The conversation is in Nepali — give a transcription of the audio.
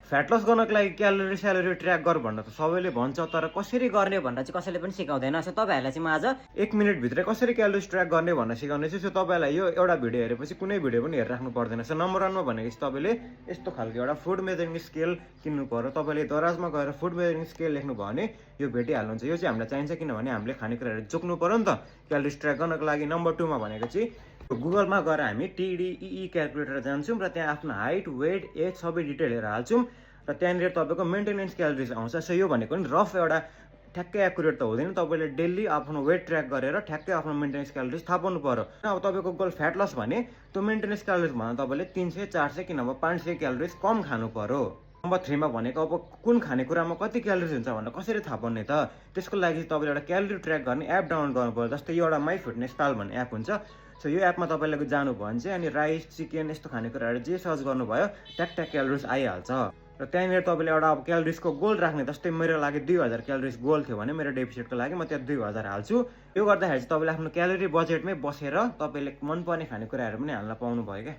फ्याट लस गर्नको लागि क्यालोरी ट्र्याक गर भनेर त सबैले भन्छ, तर कसरी गर्ने भनेर चाहिँ कसैले पनि सिकाउँदैन। सो तपाईँहरूलाई चाहिँ म आज 1 मिनेटभित्रै कसरी क्यालोरिज ट्र्याक गर्ने भनेर सिकाउने छु। सो तपाईँलाई यो एउटा भिडियो हेरेपछि कुनै भिडियो पनि हेरिराख्नु पर्दैन। सो नम्बर 1 मा भनेको चाहिँ तपाईँले यस्तो खालको एउटा फुड मेजरिङ स्केल किन्नु पर्यो। तपाईँले दराजमा गएर फुड मेजरिङ स्केल लेख्नु भयो भने यो भेटिहाल्नुहुन्छ। यो चाहिँ हामीलाई चाहिन्छ, किनभने हामीले खानेकुराहरू जोक्नु पर्यो नि त क्यालोरिज ट्र्याक गर्नको लागि। नम्बर 2 मा भनेको चाहिँ गुगलमा गएर हामी TDEE क्यालकुलेटर जान्छौँ र त्यहाँ आफ्नो हाइट, वेट, एज सबै डिटेलहरू हाल्छौँ र त्यहाँनिर तपाईँको मेन्टेनेन्स क्यालोरिज आउँछ। सो यो भनेको नि रफ एउटा ठ्याक्कै एकुरेट त हुँदैन। तपाईँले डेली आफ्नो वेट ट्र्याक गरेर ठ्याक्कै आफ्नो मेन्टेनेन्स क्यालोरिज थाहा पाउनु पर्यो। अब तपाईँको गोल फ्याट लस भने त्यो मेन्टेनेन्स क्यालोरिज भन्दा तपाईँले 300, 400 कि नभए 500 क्यालोरिज कम खानु पर्यो। नम्बर 3 मा भनेको अब कुन खानेकुरामा कति क्यालोरिज हुन्छ भनेर कसरी थाहा पाउने त? त्यसको लागि चाहिँ तपाईँले एउटा क्यालोरी ट्र्याक गर्ने एप डाउनलोड गर्नु पर्यो। जस्तै यो एउटा माई फिटनेस पाल भन्ने एप हुन्छ। सो यो एपमा तपाईँले जानुभयो भने चाहिँ अनि राइस, चिकन यस्तो खानेकुराहरू जे सर्च गर्नुभयो ट्याक क्यालोरिज आइहाल्छ। र त्यहाँनिर तपाईँले एउटा अब क्यालोरिजको गोल राख्ने। जस्तै मेरो लागि 2000 क्यालोरिज गोल थियो भने मेरो डेफिसिटको लागि म त्यहाँ 2000 हाल्छु। यो गर्दाखेरि चाहिँ तपाईँले आफ्नो क्यालोरी बजेटमै बसेर तपाईँले मनपर्ने खानेकुराहरू पनि हाल्न पाउनुभयो क्या।